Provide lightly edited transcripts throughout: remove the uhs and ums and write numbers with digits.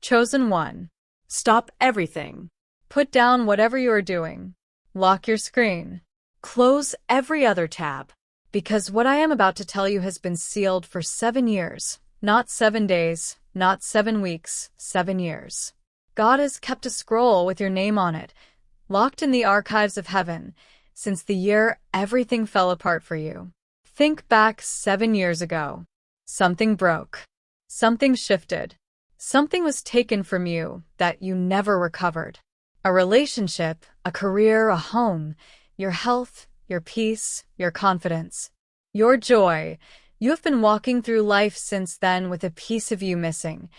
Chosen one. Stop everything. Put down whatever you are doing. Lock your screen. Close every other tab. Because what I am about to tell you has been sealed for 7 years. Not 7 days, not 7 weeks, 7 years. God has kept a scroll with your name on it, locked in the archives of heaven, since the year everything fell apart for you. Think back 7 years ago. Something broke. Something shifted. Something was taken from you that you never recovered. A relationship, a career, a home, your health, your peace, your confidence, your joy. You have been walking through life since then with a piece of you missing.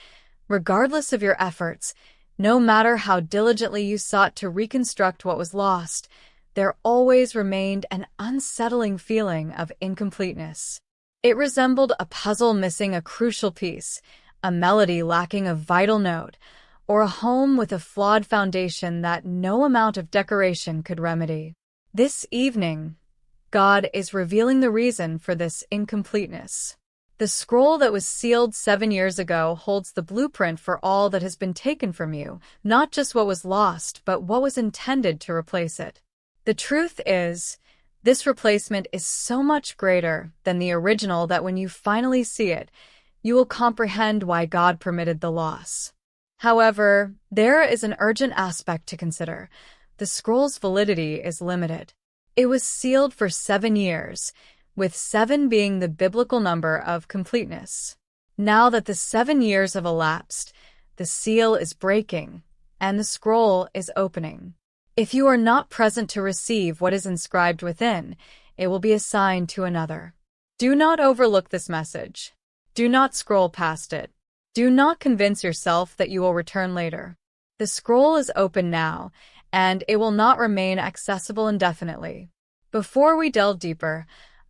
Regardless of your efforts, no matter how diligently you sought to reconstruct what was lost, there always remained an unsettling feeling of incompleteness. It resembled a puzzle missing a crucial piece, a melody lacking a vital note, or a home with a flawed foundation that no amount of decoration could remedy. This evening, God is revealing the reason for this incompleteness. The scroll that was sealed 7 years ago holds the blueprint for all that has been taken from you, not just what was lost, but what was intended to replace it. The truth is, this replacement is so much greater than the original that when you finally see it, you will comprehend why God permitted the loss. However, there is an urgent aspect to consider. The scroll's validity is limited. It was sealed for 7 years, with 7 being the biblical number of completeness. Now that the 7 years have elapsed, the seal is breaking, and the scroll is opening. If you are not present to receive what is inscribed within, it will be assigned to another. Do not overlook this message. Do not scroll past it. Do not convince yourself that you will return later. The scroll is open now, and it will not remain accessible indefinitely. Before we delve deeper,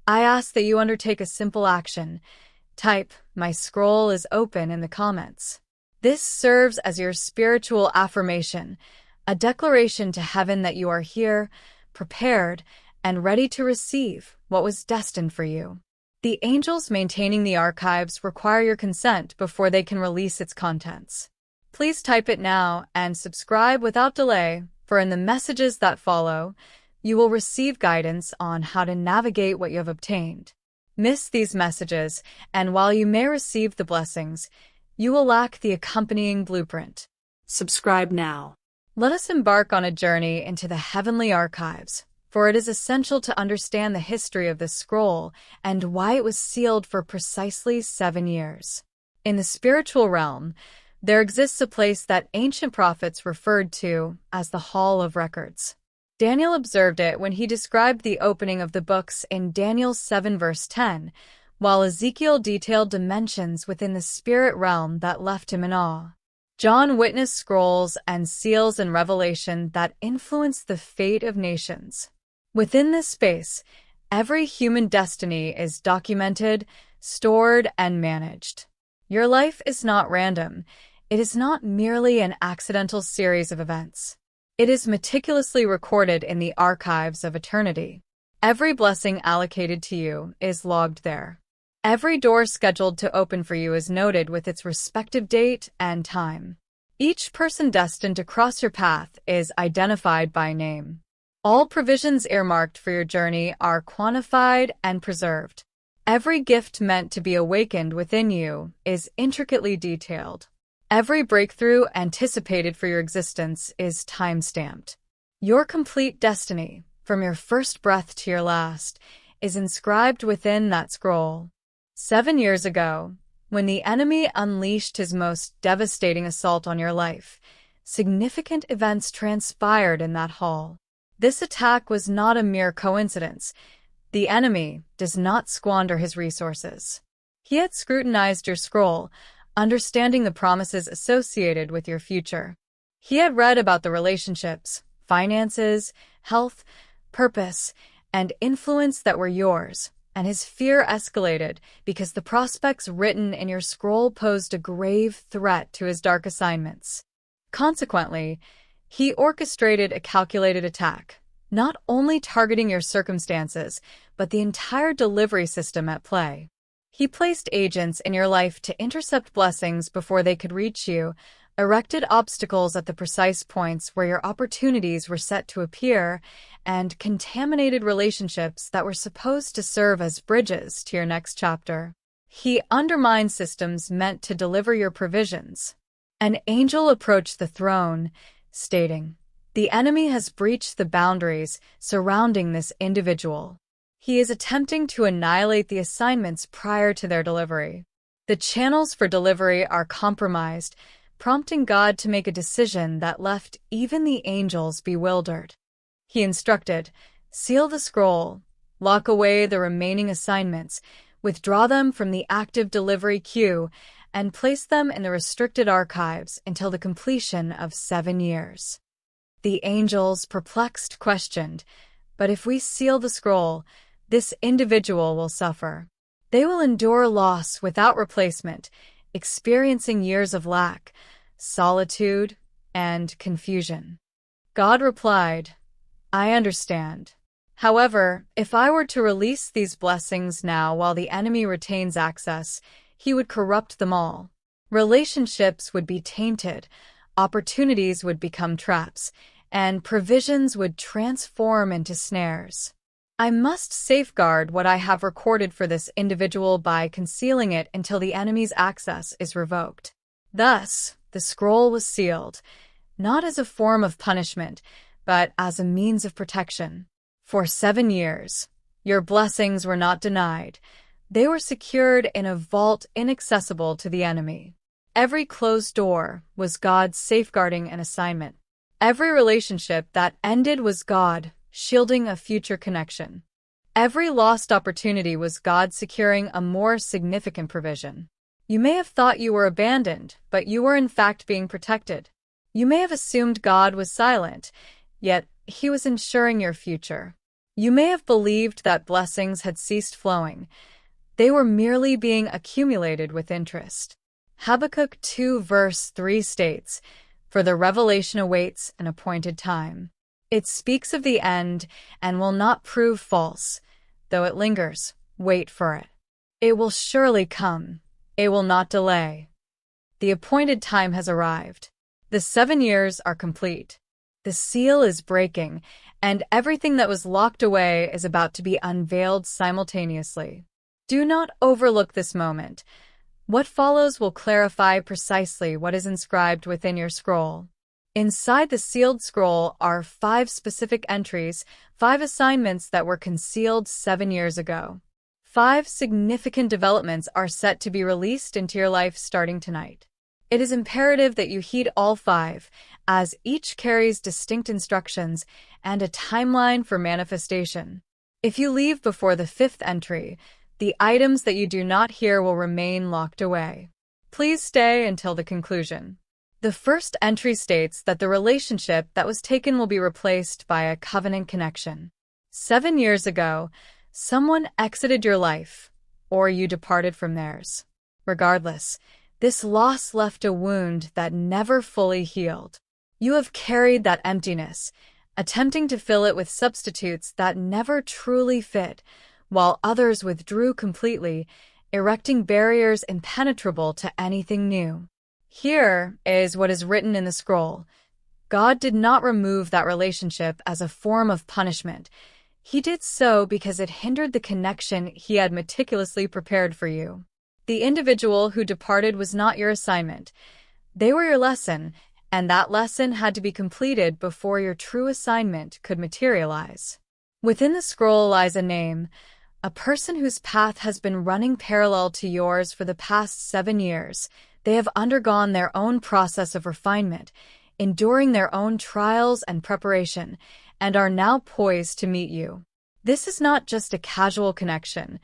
I ask that you undertake a simple action. Type, "My scroll is open" in the comments. This serves as your spiritual affirmation, a declaration to heaven that you are here, prepared, and ready to receive what was destined for you. The angels maintaining the archives require your consent before they can release its contents. Please type it now and subscribe without delay, for in the messages that follow, you will receive guidance on how to navigate what you have obtained. Miss these messages, and while you may receive the blessings, you will lack the accompanying blueprint. Subscribe now. Let us embark on a journey into the heavenly archives, for it is essential to understand the history of this scroll and why it was sealed for precisely 7 years. In the spiritual realm, there exists a place that ancient prophets referred to as the Hall of Records. Daniel observed it when he described the opening of the books in Daniel 7 verse 10, while Ezekiel detailed dimensions within the spirit realm that left him in awe. John witnessed scrolls and seals in Revelation that influenced the fate of nations. Within this space, every human destiny is documented, stored, and managed. Your life is not random. It is not merely an accidental series of events. It is meticulously recorded in the archives of eternity. Every blessing allocated to you is logged there. Every door scheduled to open for you is noted with its respective date and time. Each person destined to cross your path is identified by name. All provisions earmarked for your journey are quantified and preserved. Every gift meant to be awakened within you is intricately detailed. Every breakthrough anticipated for your existence is time-stamped. Your complete destiny, from your first breath to your last, is inscribed within that scroll. 7 years ago, when the enemy unleashed his most devastating assault on your life, significant events transpired in that hall. This attack was not a mere coincidence. The enemy does not squander his resources. He had scrutinized your scroll, understanding the promises associated with your future. He had read about the relationships, finances, health, purpose, and influence that were yours, and his fear escalated because the prospects written in your scroll posed a grave threat to his dark assignments. Consequently, he orchestrated a calculated attack, not only targeting your circumstances, but the entire delivery system at play. He placed agents in your life to intercept blessings before they could reach you, erected obstacles at the precise points where your opportunities were set to appear, and contaminated relationships that were supposed to serve as bridges to your next chapter. He undermined systems meant to deliver your provisions. An angel approached the throne, stating, "The enemy has breached the boundaries surrounding this individual. He is attempting to annihilate the assignments prior to their delivery. The channels for delivery are compromised, prompting God to make a decision that left even the angels bewildered." He instructed, "Seal the scroll, lock away the remaining assignments, withdraw them from the active delivery queue, and place them in the restricted archives until the completion of 7 years." The angels, perplexed, questioned, "But if we seal the scroll, this individual will suffer. They will endure loss without replacement, experiencing years of lack, solitude, and confusion." God replied, "I understand. However, if I were to release these blessings now while the enemy retains access, he would corrupt them all. Relationships would be tainted, opportunities would become traps, and provisions would transform into snares. I must safeguard what I have recorded for this individual by concealing it until the enemy's access is revoked." Thus, the scroll was sealed, not as a form of punishment, but as a means of protection. For 7 years, your blessings were not denied. They were secured in a vault inaccessible to the enemy. Every closed door was God safeguarding an assignment. Every relationship that ended was God shielding a future connection. Every lost opportunity was God securing a more significant provision. You may have thought you were abandoned, but you were in fact being protected. You may have assumed God was silent, yet He was ensuring your future. You may have believed that blessings had ceased flowing. They were merely being accumulated with interest. Habakkuk 2 verse 3 states, "For the revelation awaits an appointed time. It speaks of the end and will not prove false. Though it lingers, wait for it. It will surely come. It will not delay." The appointed time has arrived. The 7 years are complete. The seal is breaking, and everything that was locked away is about to be unveiled simultaneously. Do not overlook this moment. What follows will clarify precisely what is inscribed within your scroll. Inside the sealed scroll are 5 specific entries, 5 assignments that were concealed 7 years ago. 5 significant developments are set to be released into your life starting tonight. It is imperative that you heed all 5, as each carries distinct instructions and a timeline for manifestation. If you leave before the 5th entry, the items that you do not hear will remain locked away. Please stay until the conclusion. The first entry states that the relationship that was taken will be replaced by a covenant connection. 7 years ago, someone exited your life, or you departed from theirs. Regardless, this loss left a wound that never fully healed. You have carried that emptiness, attempting to fill it with substitutes that never truly fit, while others withdrew completely, erecting barriers impenetrable to anything new. Here is what is written in the scroll. God did not remove that relationship as a form of punishment. He did so because it hindered the connection He had meticulously prepared for you. The individual who departed was not your assignment. They were your lesson, and that lesson had to be completed before your true assignment could materialize. Within the scroll lies a name, a person whose path has been running parallel to yours for the past 7 years. They have undergone their own process of refinement, enduring their own trials and preparation, and are now poised to meet you. This is not just a casual connection.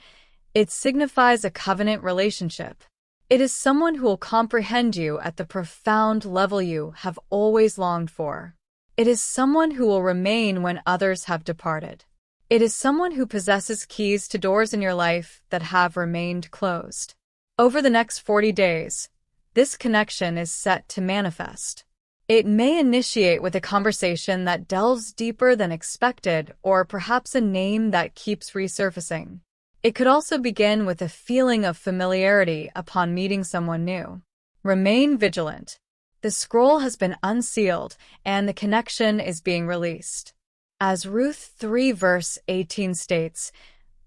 It signifies a covenant relationship. It is someone who will comprehend you at the profound level you have always longed for. It is someone who will remain when others have departed. It is someone who possesses keys to doors in your life that have remained closed. Over the next 40 days, this connection is set to manifest. It may initiate with a conversation that delves deeper than expected, or perhaps a name that keeps resurfacing. It could also begin with a feeling of familiarity upon meeting someone new. Remain vigilant. The scroll has been unsealed, and the connection is being released. As Ruth 3 verse 18 states,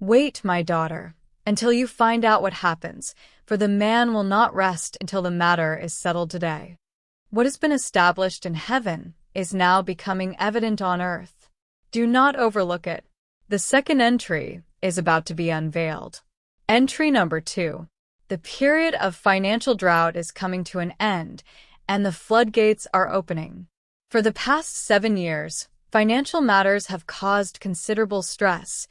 "Wait, my daughter, until you find out what happens, for the man will not rest until the matter is settled today." What has been established in heaven is now becoming evident on earth. Do not overlook it. The second entry is about to be unveiled. Entry number 2. The period of financial drought is coming to an end, and the floodgates are opening. For the past 7 years, financial matters have caused considerable stress,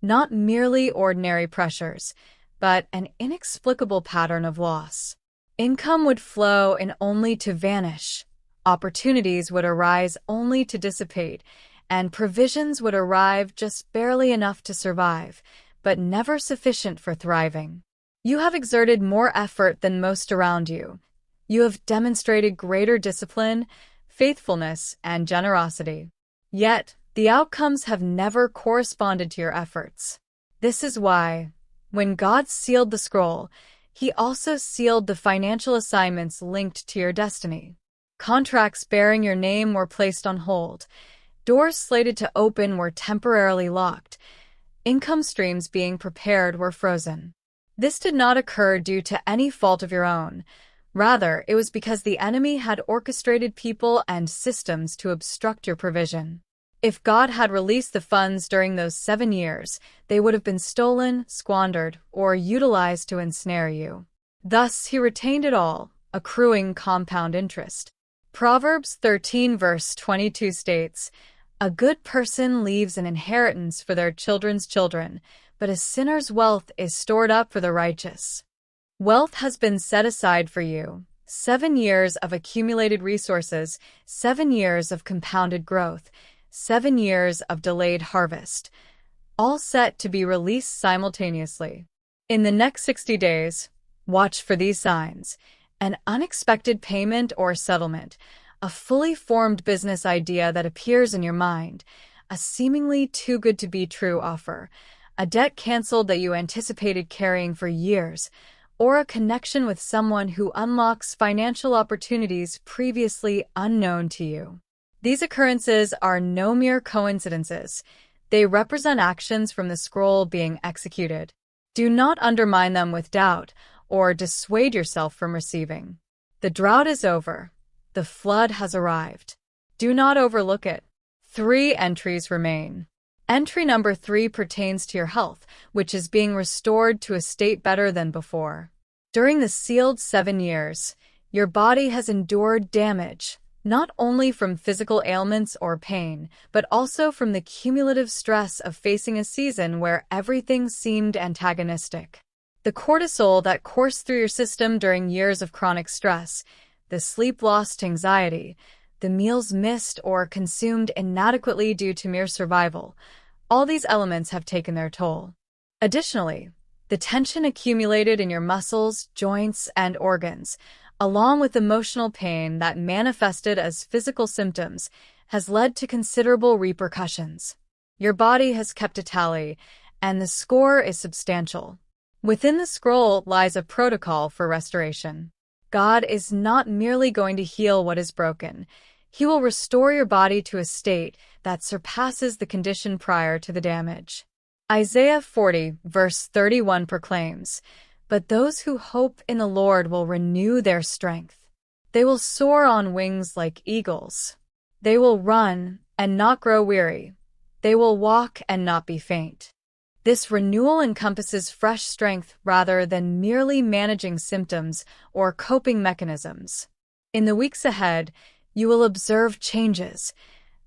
not merely ordinary pressures, but an inexplicable pattern of loss. Income would flow in only to vanish, opportunities would arise only to dissipate, and provisions would arrive just barely enough to survive, but never sufficient for thriving. You have exerted more effort than most around you. You have demonstrated greater discipline, faithfulness, and generosity. Yet, the outcomes have never corresponded to your efforts. This is why, when God sealed the scroll, He also sealed the financial assignments linked to your destiny. Contracts bearing your name were placed on hold. Doors slated to open were temporarily locked. Income streams being prepared were frozen. This did not occur due to any fault of your own. Rather, it was because the enemy had orchestrated people and systems to obstruct your provision. If God had released the funds during those 7 years, they would have been stolen, squandered, or utilized to ensnare you. Thus, He retained it all, accruing compound interest. Proverbs 13 verse 22 states, "A good person leaves an inheritance for their children's children, but a sinner's wealth is stored up for the righteous." Wealth has been set aside for you. 7 years of accumulated resources, 7 years of compounded growth, 7 years of delayed harvest, all set to be released simultaneously. In the next 60 days, watch for these signs: an unexpected payment or settlement, a fully formed business idea that appears in your mind, a seemingly too good to be true offer, a debt canceled that you anticipated carrying for years, or a connection with someone who unlocks financial opportunities previously unknown to you. These occurrences are no mere coincidences. They represent actions from the scroll being executed. Do not undermine them with doubt or dissuade yourself from receiving. The drought is over. The flood has arrived. Do not overlook it. 3 entries remain. Entry number 3 pertains to your health, which is being restored to a state better than before. During the sealed 7 years, your body has endured damage, not only from physical ailments or pain, but also from the cumulative stress of facing a season where everything seemed antagonistic. The cortisol that coursed through your system during years of chronic stress, the sleep-lost anxiety, the meals missed or consumed inadequately due to mere survival, all these elements have taken their toll. Additionally, the tension accumulated in your muscles, joints, and organs, along with emotional pain that manifested as physical symptoms, has led to considerable repercussions. Your body has kept a tally, and the score is substantial. Within the scroll lies a protocol for restoration. God is not merely going to heal what is broken. He will restore your body to a state that surpasses the condition prior to the damage. Isaiah 40, verse 31 proclaims, "But those who hope in the Lord will renew their strength. They will soar on wings like eagles. They will run and not grow weary. They will walk and not be faint." This renewal encompasses fresh strength rather than merely managing symptoms or coping mechanisms. In the weeks ahead, you will observe changes: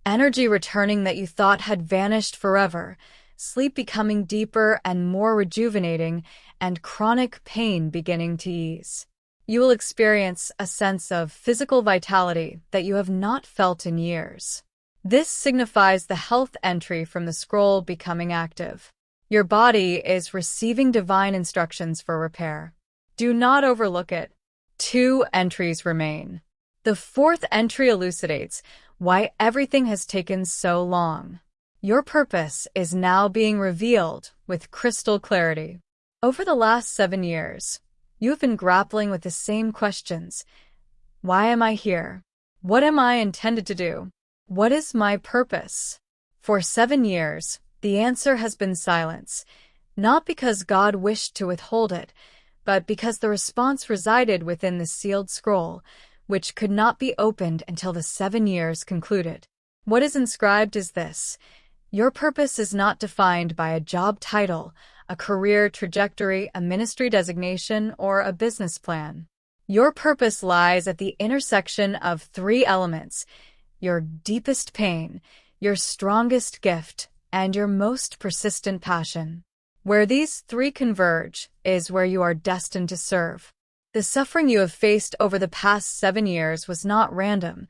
energy returning that you thought had vanished forever, sleep becoming deeper and more rejuvenating, and chronic pain beginning to ease. You will experience a sense of physical vitality that you have not felt in years. This signifies the health entry from the scroll becoming active. Your body is receiving divine instructions for repair. Do not overlook it. 2 entries remain. The 4th entry elucidates why everything has taken so long. Your purpose is now being revealed with crystal clarity. Over the last 7 years, you have been grappling with the same questions. Why am I here? What am I intended to do? What is my purpose? For 7 years, the answer has been silence, not because God wished to withhold it, but because the response resided within the sealed scroll, which could not be opened until the 7 years concluded. What is inscribed is this: your purpose is not defined by a job title, a career trajectory, a ministry designation, or a business plan. Your purpose lies at the intersection of 3 elements: your deepest pain, your strongest gift, and your most persistent passion. Where these 3 converge is where you are destined to serve. The suffering you have faced over the past 7 years was not random.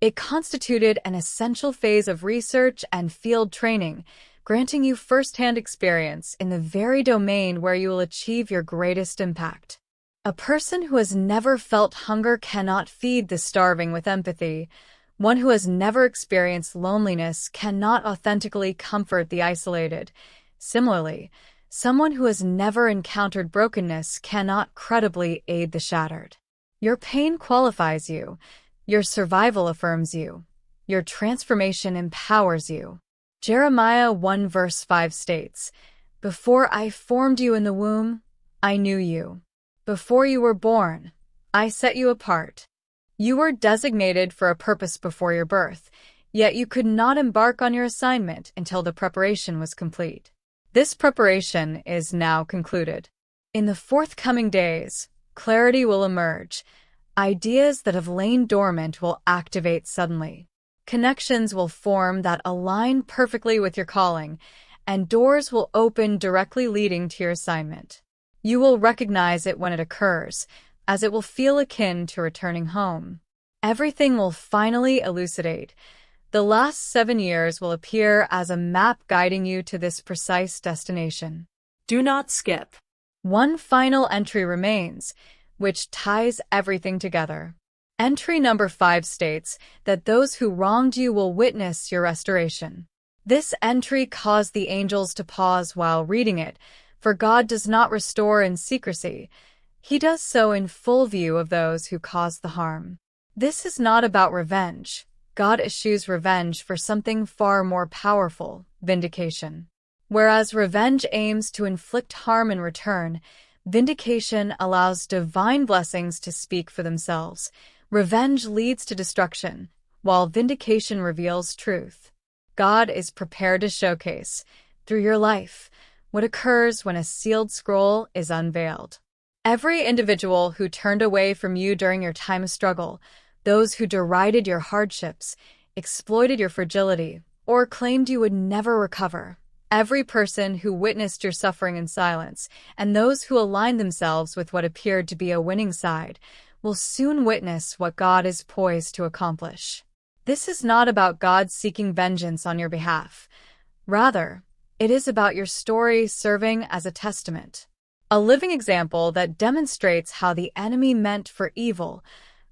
It constituted an essential phase of research and field training, granting you first-hand experience in the very domain where you will achieve your greatest impact. A person who has never felt hunger cannot feed the starving with empathy. One who has never experienced loneliness cannot authentically comfort the isolated. Similarly, someone who has never encountered brokenness cannot credibly aid the shattered. Your pain qualifies you. Your survival affirms you. Your transformation empowers you. Jeremiah 1 verse 5 states, "Before I formed you in the womb, I knew you. Before you were born, I set you apart." You were designated for a purpose before your birth, yet you could not embark on your assignment until the preparation was complete. This preparation is now concluded. In the forthcoming days, clarity will emerge. Ideas that have lain dormant will activate suddenly. Connections will form that align perfectly with your calling, and doors will open directly leading to your assignment. You will recognize it when it occurs, as it will feel akin to returning home. Everything will finally elucidate. The last 7 years will appear as a map guiding you to this precise destination. Do not skip. One final entry remains, which ties everything together. Entry number 5 states that those who wronged you will witness your restoration. This entry caused the angels to pause while reading it, for God does not restore in secrecy. He does so in full view of those who caused the harm. This is not about revenge. God eschews revenge for something far more powerful, vindication. Whereas revenge aims to inflict harm in return, vindication allows divine blessings to speak for themselves. Revenge leads to destruction, while vindication reveals truth. God is prepared to showcase, through your life, what occurs when a sealed scroll is unveiled. Every individual who turned away from you during your time of struggle, those who derided your hardships, exploited your fragility, or claimed you would never recover, every person who witnessed your suffering in silence, and those who aligned themselves with what appeared to be a winning side, will soon witness what God is poised to accomplish. This is not about God seeking vengeance on your behalf. Rather, it is about your story serving as a testament, a living example that demonstrates how the enemy meant for evil,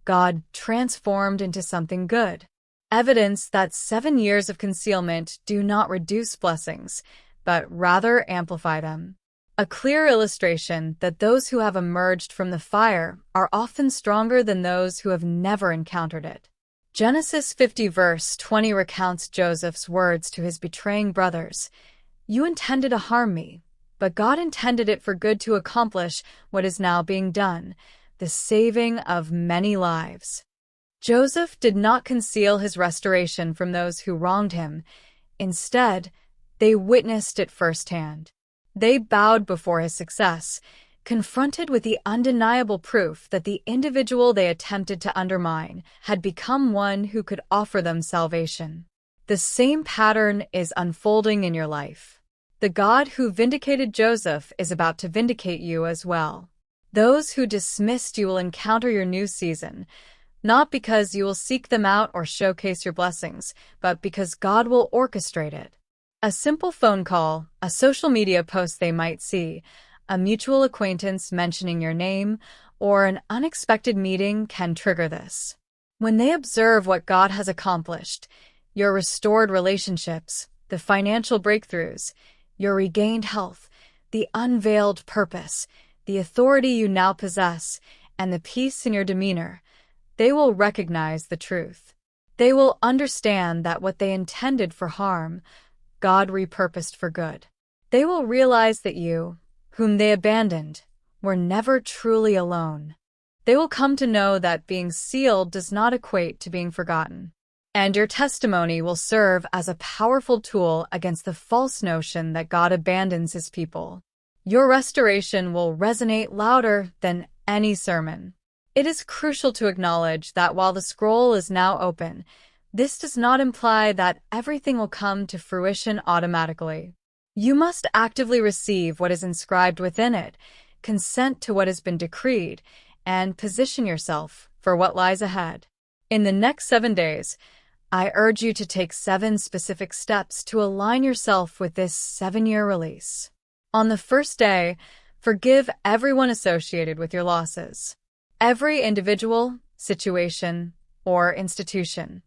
God transformed into something good. Evidence that 7 years of concealment do not reduce blessings, but rather amplify them. A clear illustration that those who have emerged from the fire are often stronger than those who have never encountered it. Genesis 50 verse 20 recounts Joseph's words to his betraying brothers, "You intended to harm me, but God intended it for good to accomplish what is now being done, the saving of many lives." Joseph did not conceal his restoration from those who wronged him. Instead, they witnessed it firsthand. They bowed before his success, confronted with the undeniable proof that the individual they attempted to undermine had become one who could offer them salvation. The same pattern is unfolding in your life. The God who vindicated Joseph is about to vindicate you as well. Those who dismissed you will encounter your new season, not because you will seek them out or showcase your blessings, but because God will orchestrate it. A simple phone call, a social media post they might see, a mutual acquaintance mentioning your name, or an unexpected meeting can trigger this. When they observe what God has accomplished, your restored relationships, the financial breakthroughs, your regained health, the unveiled purpose, the authority you now possess, and the peace in your demeanor, They will recognize the truth. They will understand that what they intended for harm, God repurposed for good. They will realize that you, whom they abandoned, were never truly alone. They will come to know that being sealed does not equate to being forgotten. And your testimony will serve as a powerful tool against the false notion that God abandons his people. Your restoration will resonate louder than any sermon. It is crucial to acknowledge that while the scroll is now open, this does not imply that everything will come to fruition automatically. You must actively receive what is inscribed within it, consent to what has been decreed, and position yourself for what lies ahead. In the next 7 days, I urge you to take 7 specific steps to align yourself with this 7-year release. On the first day, forgive everyone associated with your losses. Every individual, situation, or institution.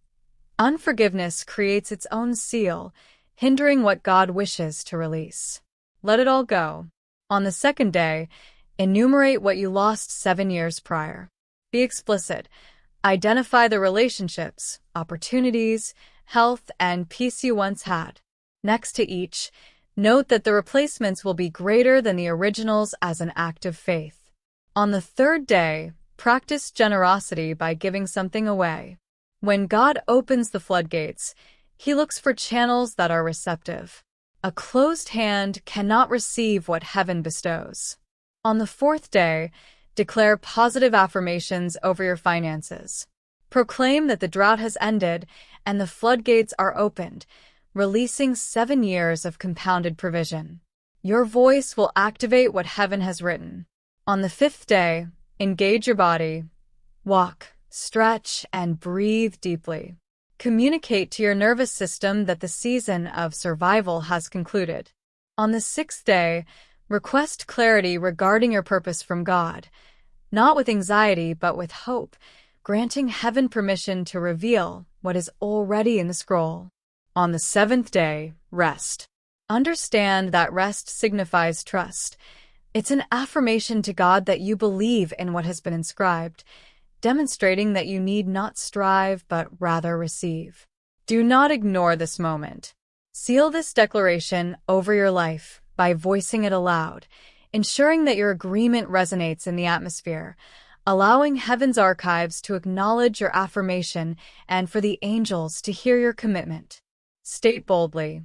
Unforgiveness creates its own seal, hindering what God wishes to release. Let it all go. On the second day, enumerate what you lost 7 years prior. Be explicit. Identify the relationships, opportunities, health, and peace you once had. Next to each, note that the replacements will be greater than the originals as an act of faith. On the third day, practice generosity by giving something away. When God opens the floodgates, he looks for channels that are receptive. A closed hand cannot receive what heaven bestows. On the fourth day, declare positive affirmations over your finances. Proclaim that the drought has ended and the floodgates are opened, releasing 7 years of compounded provision. Your voice will activate what heaven has written. On the fifth day, engage your body. Walk, stretch, and breathe deeply. Communicate to your nervous system that the season of survival has concluded. On the sixth day, request clarity regarding your purpose from God, not with anxiety but with hope, granting heaven permission to reveal what is already in the scroll. On the seventh day, rest. Understand that rest signifies trust. It's an affirmation to God that you believe in what has been inscribed, demonstrating that you need not strive but rather receive. Do not ignore this moment. Seal this declaration over your life by voicing it aloud, ensuring that your agreement resonates in the atmosphere, allowing heaven's archives to acknowledge your affirmation and for the angels to hear your commitment. State boldly,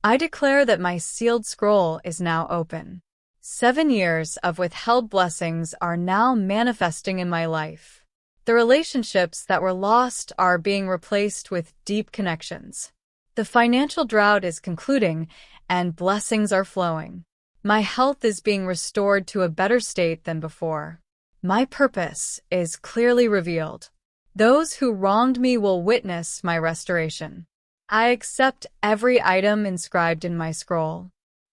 I declare that my sealed scroll is now open. 7 years of withheld blessings are now manifesting in my life. The relationships that were lost are being replaced with deep connections. The financial drought is concluding, and blessings are flowing. My health is being restored to a better state than before. My purpose is clearly revealed. Those who wronged me will witness my restoration. I accept every item inscribed in my scroll.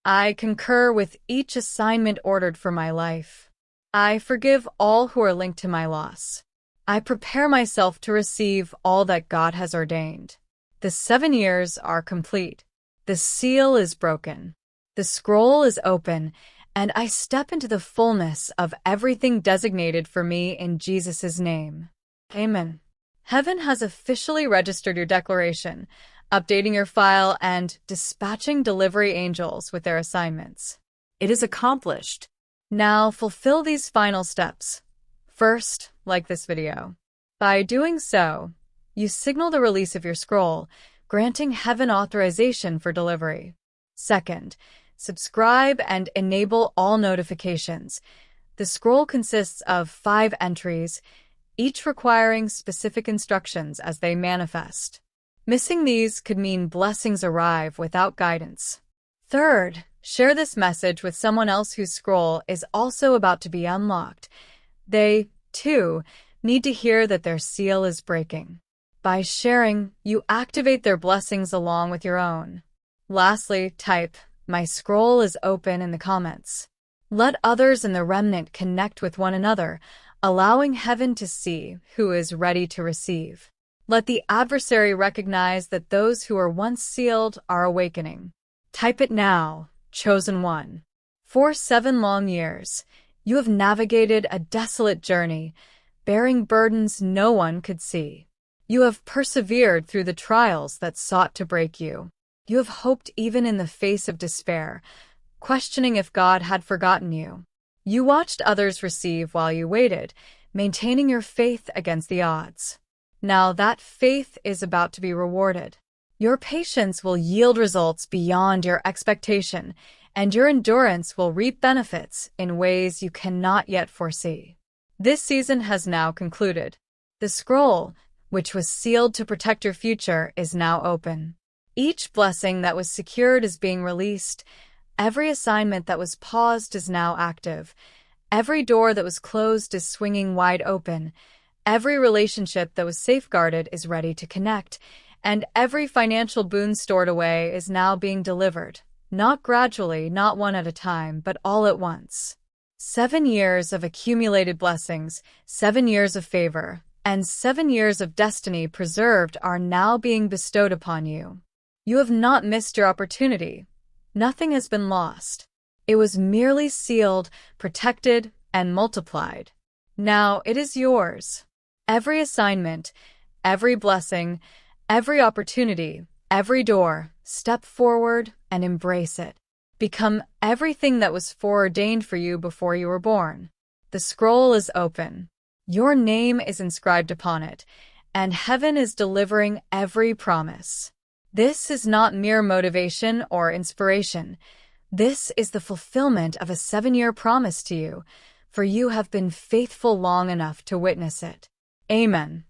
I concur with each assignment ordered for my life. I forgive all who are linked to my loss. I prepare myself to receive all that God has ordained. The 7 years are complete. The seal is broken. The scroll is open, and I step into the fullness of everything designated for me in Jesus' name. Amen. Heaven has officially registered your declaration, updating your file and dispatching delivery angels with their assignments. It is accomplished. Now fulfill these final steps. First, like this video. By doing so, you signal the release of your scroll, granting heaven authorization for delivery. Second, subscribe and enable all notifications. The scroll consists of 5 entries, each requiring specific instructions as they manifest. Missing these could mean blessings arrive without guidance. Third, share this message with someone else whose scroll is also about to be unlocked. They, too, need to hear that their seal is breaking. By sharing, you activate their blessings along with your own. Lastly, type, "My scroll is open" in the comments. Let others in the remnant connect with one another, allowing heaven to see who is ready to receive. Let the adversary recognize that those who were once sealed are awakening. Type it now, chosen one. For 7 long years, you have navigated a desolate journey, bearing burdens no one could see. You have persevered through the trials that sought to break you. You have hoped even in the face of despair, questioning if God had forgotten you. You watched others receive while you waited, maintaining your faith against the odds. Now that faith is about to be rewarded. Your patience will yield results beyond your expectation, and your endurance will reap benefits in ways you cannot yet foresee. This season has now concluded. The scroll, which was sealed to protect your future, is now open. Each blessing that was secured is being released. Every assignment that was paused is now active. Every door that was closed is swinging wide open. Every relationship that was safeguarded is ready to connect. And every financial boon stored away is now being delivered. Not gradually, not one at a time, but all at once. 7 years of accumulated blessings, 7 years of favor, and 7 years of destiny preserved are now being bestowed upon you. You have not missed your opportunity. Nothing has been lost. It was merely sealed, protected, and multiplied. Now it is yours. Every assignment, every blessing, every opportunity, every door, step forward and embrace it. Become everything that was foreordained for you before you were born. The scroll is open. Your name is inscribed upon it, and heaven is delivering every promise. This is not mere motivation or inspiration. This is the fulfillment of a 7-year promise to you, for you have been faithful long enough to witness it. Amen.